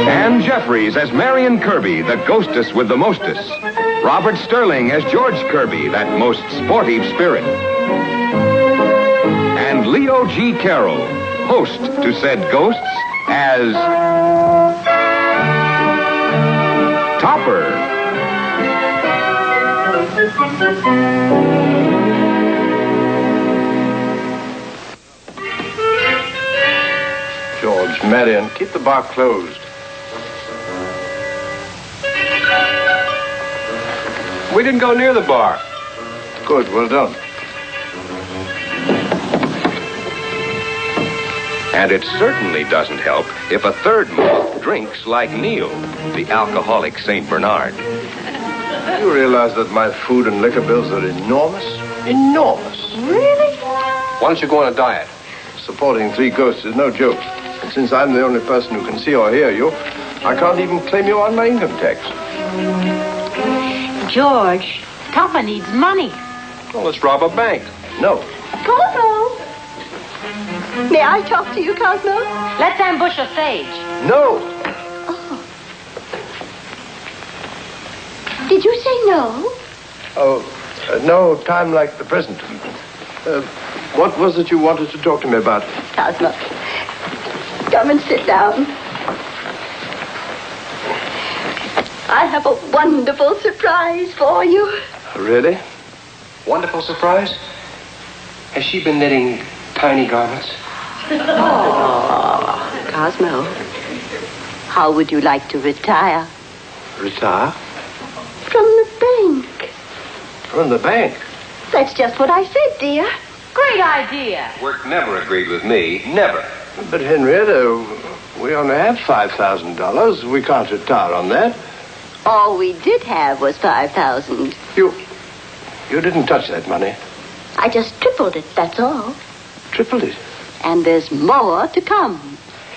Ann Jeffries as Marion Kirby, the ghostess with the mostess. Robert Sterling as George Kirby, that most sportive spirit. And Leo G. Carroll, host to said ghosts, as Topper. George, Marion, keep the bar closed. We didn't go near the bar. Good, well done. And it certainly doesn't help if a third moth drinks like Neil, the alcoholic St. Bernard. You realize that my food and liquor bills are enormous? Enormous. Really? Why don't you go on a diet? Supporting three ghosts is no joke. And since I'm the only person who can see or hear you, I can't even claim you on my income tax. George, Topper needs money. Well, let's rob a bank. No. Cosmo! May I talk to you, Cosmo? Let's ambush a sage. No. Oh. Did you say no? Oh, no time like the present. What was it you wanted to talk to me about? Cosmo, come and sit down. I have a wonderful surprise for you. Really? Wonderful surprise? Has she been knitting tiny garments? Oh, Cosmo, how would you like to retire? Retire? From the bank. From the bank? That's just what I said, dear. Great idea. Work never agreed with me. Never. But, Henrietta, we only have $5,000. We can't retire on that. All we did have was $5,000. You didn't touch that money. I just tripled it, that's all. Tripled it? And there's more to come.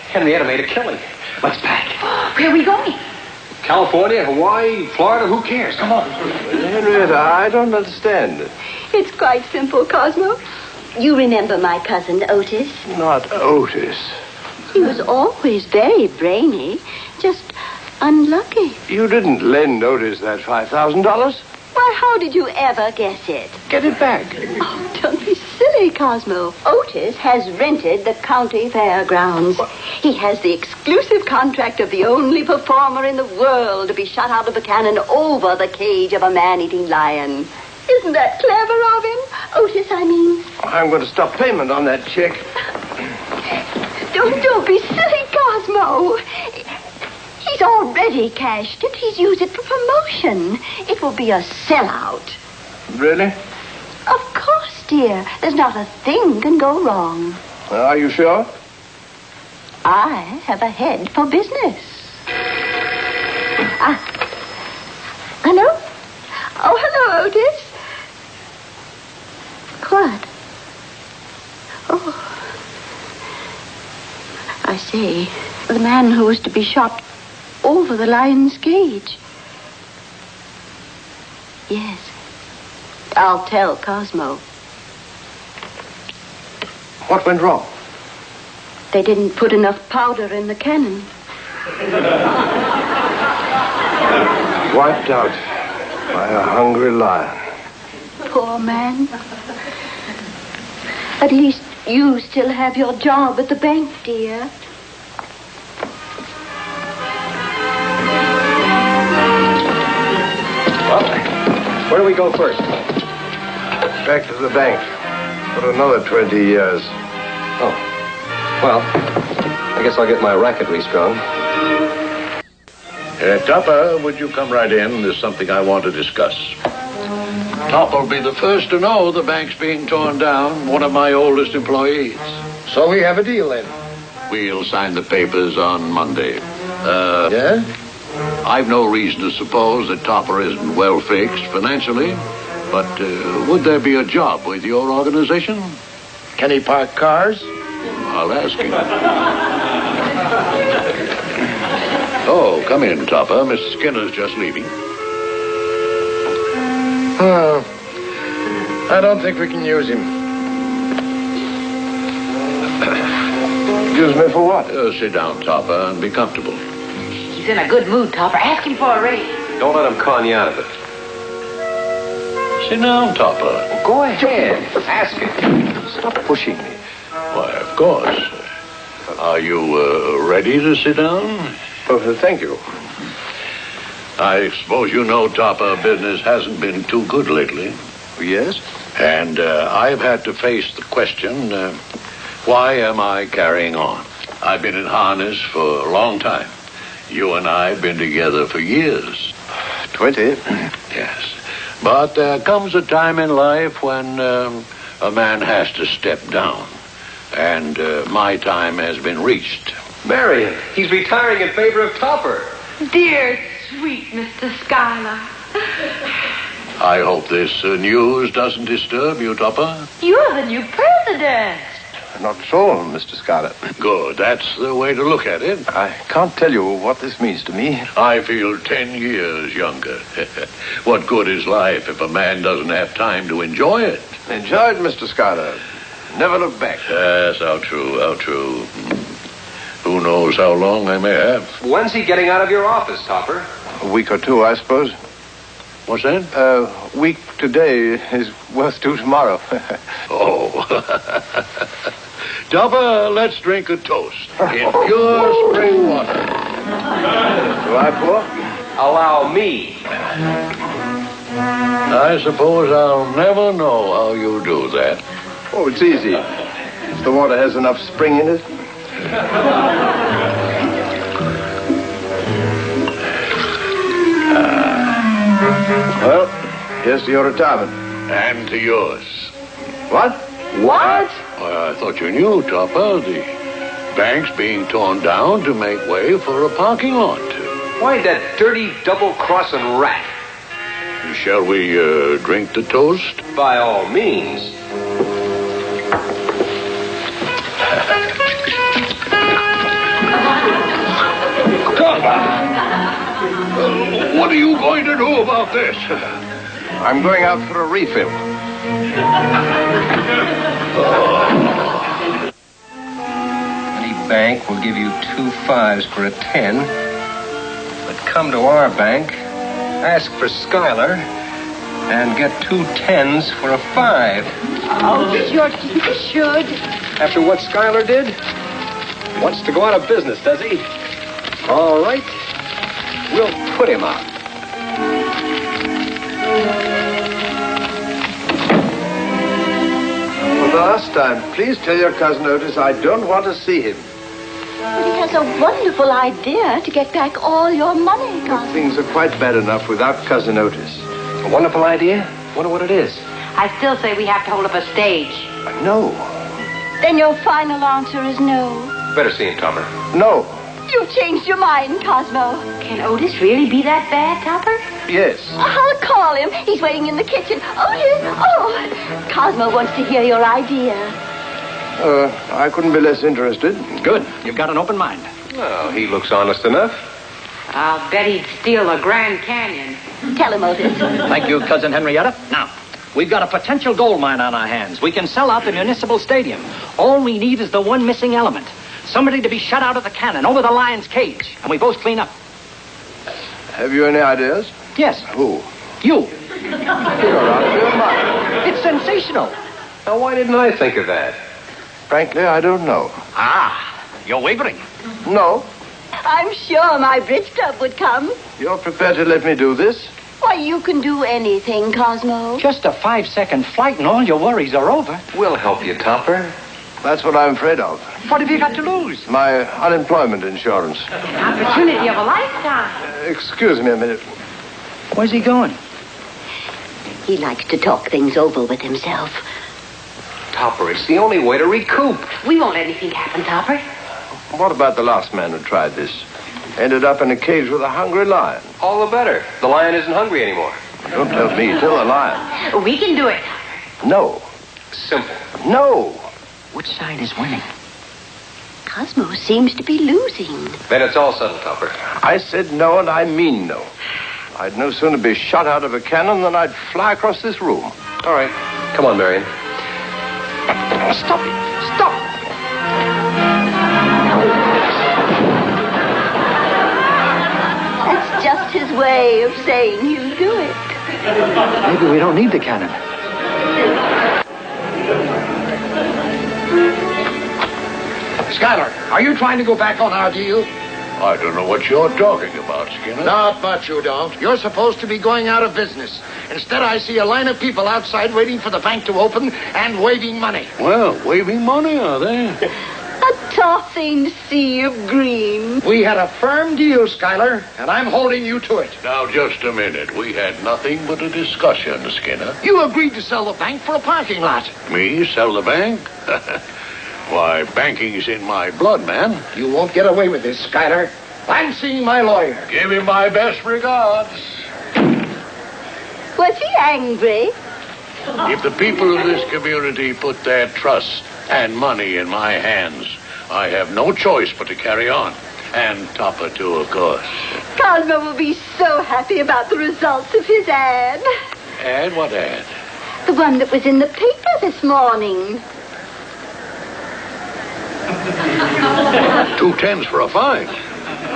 Henrietta made a killing. Let's pack. Where are we going? California, Hawaii, Florida, who cares? Come on. Henrietta, I don't understand. It's quite simple, Cosmo. You remember my cousin Otis? Not Otis. He was always very brainy, just unlucky. You didn't lend Otis that $5,000? Why, how did you ever guess it? Get it back. Oh, don't be silly, Cosmo. Otis has rented the county fairgrounds. What? He has the exclusive contract of the only performer in the world to be shot out of a cannon over the cage of a man-eating lion. Isn't that clever of him? Otis, I mean. I'm going to stop payment on that check. Don't be silly, Cosmo. He's already cashed it. He's used it for promotion. It will be a sellout. Really? Of course, dear. There's not a thing can go wrong. Are you sure? I have a head for business. Hello? Oh, hello, Otis. What? Oh. I see. The man who was to be shot over the lion's cage. Yes. I'll tell Cosmo. What went wrong? They didn't put enough powder in the cannon. Wiped out by a hungry lion. Poor man. At least you still have your job at the bank, dear. Well, where do we go first? Back to the bank for another 20 years. Oh. Well, I guess I'll get my racket restrung. Topper, would you come right in? There's something I want to discuss. Topper'll be the first to know the bank's being torn down. One of my oldest employees. So we have a deal then? We'll sign the papers on Monday. Yeah? I've no reason to suppose that Topper isn't well fixed financially, but would there be a job with your organization? Can he park cars? I'll ask him. Oh, come in, Topper. Mr. Skinner's just leaving. I don't think we can use him. Use me for what? Sit down, Topper, and be comfortable. He's in a good mood, Topper. Ask him for a raise. Don't let him con you out of it. Sit down, Topper. Well, go ahead. Ask him. Stop pushing me. Why, of course. Are you ready to sit down? Oh, thank you. I suppose you know, Topper, business hasn't been too good lately. Yes? And I've had to face the question, why am I carrying on? I've been in harness for a long time. You and I have been together for years. 20? Yes. But there comes a time in life when a man has to step down. And my time has been reached. Marion, he's retiring in favor of Topper. Dear, sweet Mr. Schuyler. I hope this news doesn't disturb you, Topper. You're the new president. Not at all, Mr. Scarlett. Good. That's the way to look at it. I can't tell you what this means to me. I feel 10 years younger. What good is life if a man doesn't have time to enjoy it? Enjoy it, Mr. Scarlett. Never look back. Yes, how true, how true. Who knows how long I may have. When's he getting out of your office, Topper? A week or two, I suppose. What's that? A week today is worth two tomorrow. Oh. Topper, let's drink a toast. In pure spring water. Do I pour? Allow me. I suppose I'll never know how you do that. Oh, it's easy. If the water has enough spring in it. Well, here's to your retirement. And to yours. What? What? Well, I thought you knew, Topper. The bank's being torn down to make way for a parking lot. Why, that dirty double-crossing rat? Shall we drink the toast? By all means. What are you going to do about this? I'm going out for a refill. Any bank will give you 2 5s for a 10. But come to our bank, ask for Schuyler, and get 2 10s for a 5. Oh, George, you should. After what Schuyler did? Wants to go out of business, does he? All right. We'll put him out. For the last time, please tell your cousin Otis I don't want to see him. But he has a wonderful idea to get back all your money, Cousin. Things are quite bad enough without cousin Otis. A wonderful idea? Wonder what it is. I still say we have to hold up a stage. No. Then your final answer is no. Better see him, Topper. No. You've changed your mind, Cosmo. Can Otis really be that bad, Topper? Yes. I'll call him. He's waiting in the kitchen. Otis! Oh! Cosmo wants to hear your idea. I couldn't be less interested. Good. You've got an open mind. Well, he looks honest enough. I'll bet he'd steal a Grand Canyon. Tell him, Otis. Thank you, Cousin Henrietta. Now, we've got a potential gold mine on our hands. We can sell out the municipal stadium. All we need is the one missing element. Somebody to be shut out of the cannon over the lion's cage. And we both clean up. Have you any ideas? Yes. Who? You. You're out of your mind. It's sensational. Now, why didn't I think of that? Frankly, I don't know. Ah, you're wavering. No. I'm sure my bridge club would come. You're prepared to let me do this? Why, you can do anything, Cosmo. Just a 5-second flight and all your worries are over. We'll help you, Topper. That's what I'm afraid of. What have you got to lose? My unemployment insurance. Opportunity of a lifetime. Excuse me a minute. Where's he going? He likes to talk things over with himself. Topper, it's the only way to recoup. We won't let anything happen, Topper. What about the last man who tried this? Ended up in a cage with a hungry lion. All the better. The lion isn't hungry anymore. Don't tell me. Tell the lion. We can do it, Topper. No. Simple. No. Which side is winning? Cosmo seems to be losing. Then it's all settled, Topper. I said no, and I mean no. I'd no sooner be shot out of a cannon than I'd fly across this room. All right. Come on, Marion. Stop it. Stop. way of saying he'll do it. Maybe we don't need the cannon. Schuyler, are you trying to go back on our deal? I don't know what you're talking about, Skinner. Not much you don't. You're supposed to be going out of business. Instead, I see a line of people outside waiting for the bank to open and waving money. Well, waving money, are they? A tossing sea of green. We had a firm deal, Schuyler, and I'm holding you to it. Now, just a minute. We had nothing but a discussion, Skinner. You agreed to sell the bank for a parking lot. Me sell the bank? Why, banking's in my blood, man. You won't get away with this, Schuyler. I'm seeing my lawyer. Give him my best regards. Was he angry? If the people of this community put their trust and money in my hands, I have no choice but to carry on. And Topper, too, of course. Cosmo will be so happy about the results of his ad. Ad? What ad? The one that was in the paper this morning. 2 tens for a fine.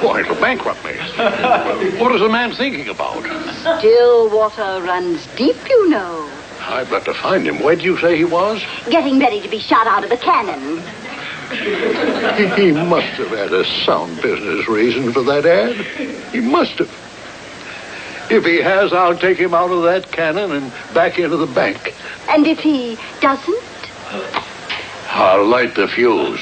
Why, it'll bankrupt me. What is the man thinking about? Still water runs deep, you know. I've got to find him. Where'd you say he was? Getting ready to be shot out of a cannon. He must have had a sound business reason for that ad. He must have. If he has, I'll take him out of that cannon and back into the bank. And if he doesn't? I'll light the fuse.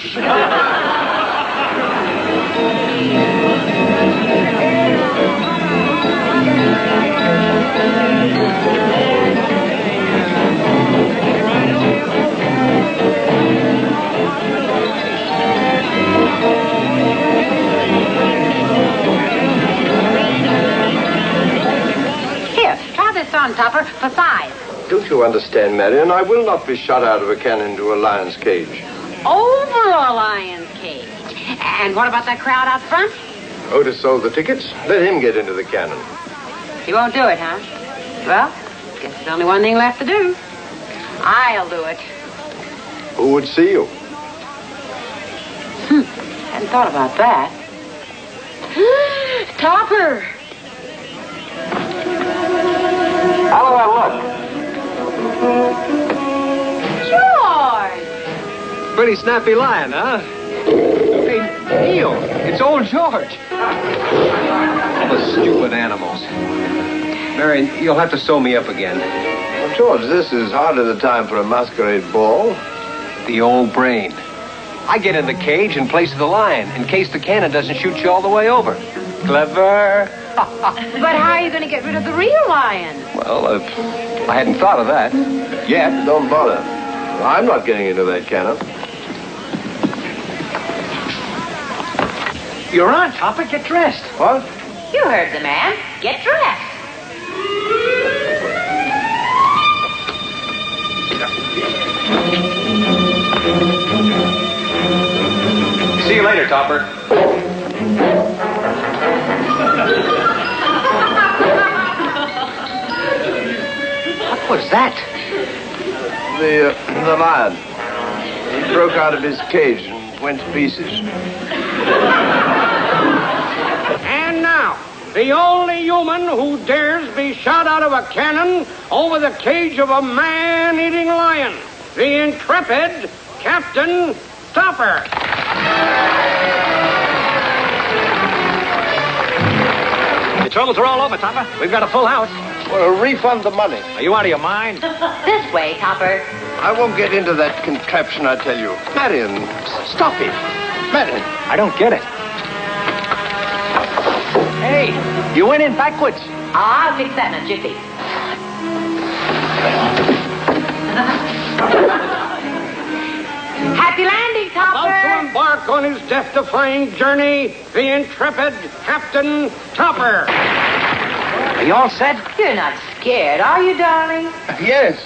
Here, try this on, Topper, for size. Don't you understand, Marion? I will not be shot out of a cannon into a lion's cage. Over a lion's cage. And what about that crowd out front? Otis sold the tickets. Let him get into the cannon. You won't do it, huh? Well, guess there's only one thing left to do. I'll do it. Who would see you? Hadn't thought about that. Topper! How do I look? George! Pretty snappy lion, huh? Hey, Neil, it's old George. All the stupid animals. Marion, you'll have to sew me up again. Well, George, this is hardly the time for a masquerade ball. The old brain. I get in the cage in place of the lion in case the cannon doesn't shoot you all the way over. Clever. But how are you going to get rid of the real lion? Well, I hadn't thought of that yet. Don't bother. I'm not getting into that cannon. You're on, Topper. Get dressed. What? You heard the man. Get dressed. See you later, Topper. What was that? The lion. He broke out of his cage and went to pieces. And now, the only human who dares be shot out of a cannon over the cage of a man-eating lion, the intrepid Captain Topper. The troubles are all over, Topper. We've got a full house. Well, refund the money. Are you out of your mind? This way, Topper. I won't get into that contraption, I tell you. Marion, stop it. Marion. I don't get it. Hey, you went in backwards. I'll fix that in a jiffy. Happy landing, About to Topper. embark on his death-defying journey, the intrepid Captain Topper. Are you all set? You're not scared, are you, darling? Yes.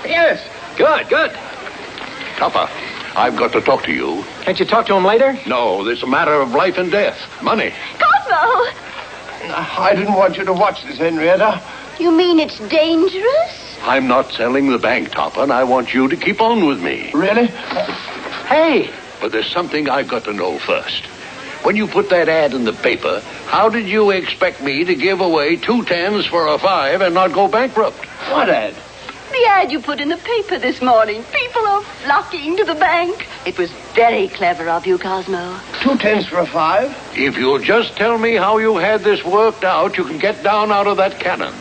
Yes. Good, good. Topper, I've got to talk to you. Can't you talk to him later? No, this is a matter of life and death. Money. Cosmo! I didn't want you to watch this, Henrietta. You mean it's dangerous? I'm not selling the bank, Topper, and I want you to keep on with me. Really? Hey, But there's something I've got to know first. when you put that ad in the paper, how did you expect me to give away 2 10s for a 5 and not go bankrupt? What ad? The ad you put in the paper this morning. People are flocking to the bank. It was very clever of you, Cosmo. 2 10s for a 5? If you'll just tell me how you had this worked out, you can get down out of that cannon.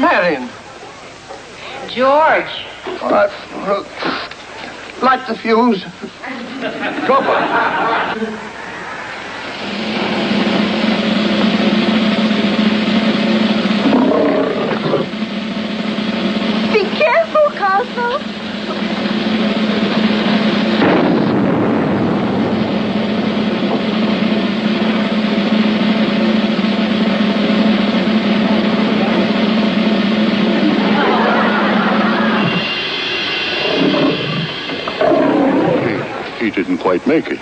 Marion. George. All right. Well, light the fuse. Trouble. Be careful, Cosmo. He didn't quite make it.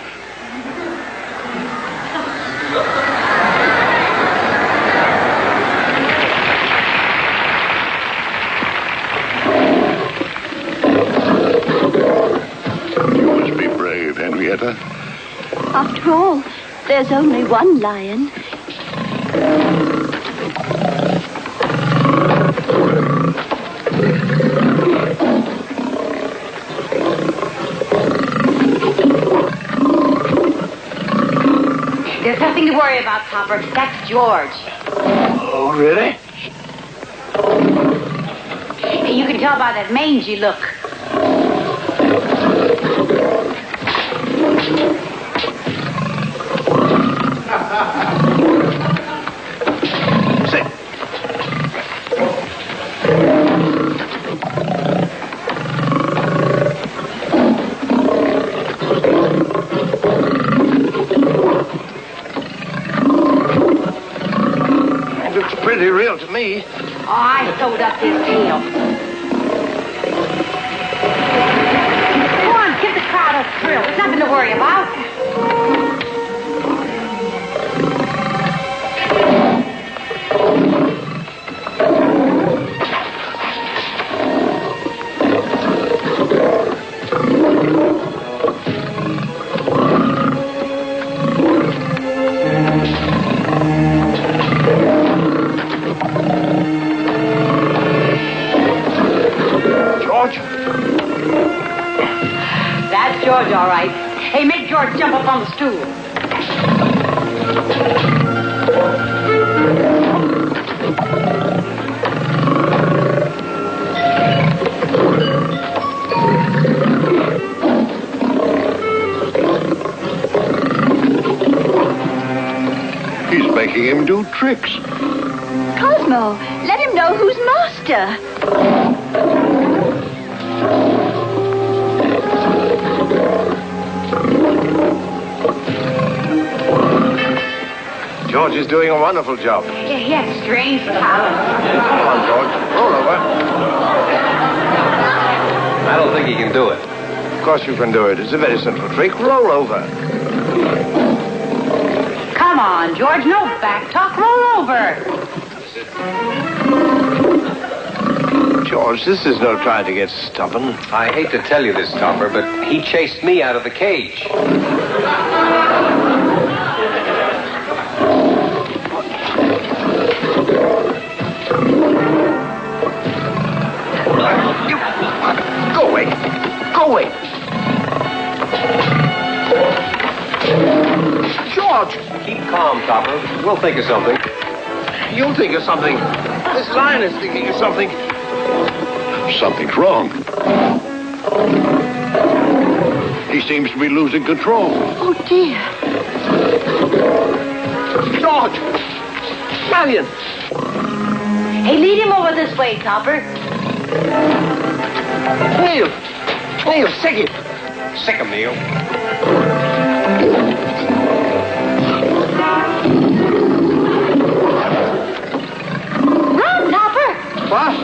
You must be brave, Henrietta. After all, there's only one lion. There's nothing to worry about, Topper. That's George. Oh, really? You can tell by that mangy look. Say. It looks pretty real to me. Oh, I sewed up his tail. Go on, give the crowd a thrill. There's nothing to worry about. George? That's George, all right. Hey, make George jump up on the stool. He's making him do tricks. Cosmo, let him know who's master. George is doing a wonderful job. Yeah, he has strange talent. Come on, George. Roll over. I don't think he can do it. Of course you can do it. It's a very simple trick. Roll over. Come on, George. No back talk. Roll over. George, this is no trying to get stubborn. I hate to tell you this, Topper, but he chased me out of the cage. Go away. Go away. George! Keep calm, Topper. We'll think of something. You'll think of something. This lion is thinking of something. Something's wrong. He seems to be losing control. Oh, dear. George! Marion! Hey, lead him over this way, Topper. Neil! Neil, sick it! Sick him, Neil. Run, Topper. What?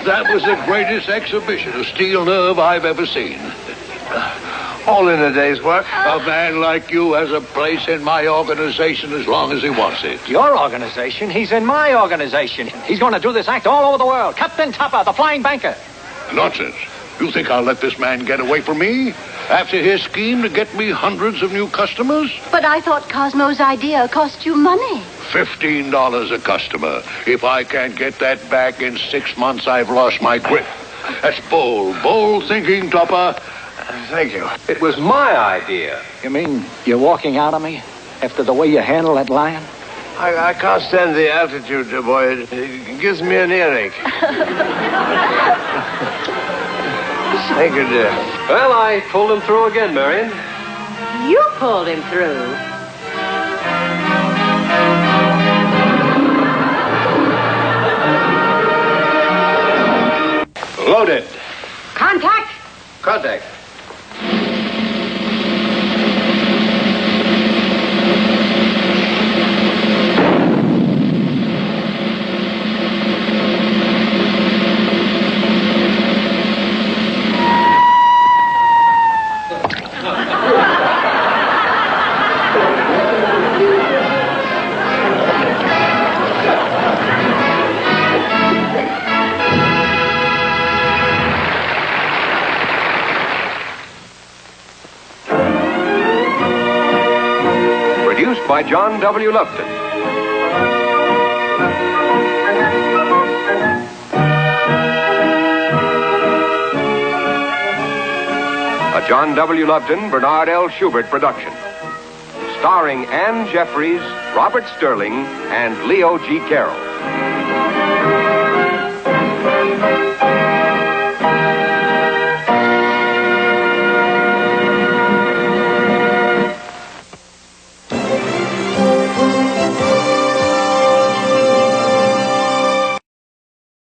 That was the greatest exhibition of steel nerve I've ever seen. All in a day's work. A man like you has a place in my organization as long as he wants it. Your organization? He's in my organization. He's going to do this act all over the world. Captain Tupper, the flying banker. Nonsense. You think I'll let this man get away from me? After his scheme to get me hundreds of new customers? But I thought Cosmo's idea cost you money. $15 a customer. If I can't get that back in 6 months, I've lost my grip. That's bold thinking, Topper. Thank you. It was my idea. You mean you're walking out on me after the way you handle that lion? I can't stand the altitude, boy. It gives me an earache. Thank you, dear. Well, I pulled him through again, Marion. You pulled him through. Loaded. Contact. Contact. Produced by John W. Lupton. A John W. Lupton, Bernard L. Schubert production. Starring Anne Jeffries, Robert Sterling, and Leo G. Carroll.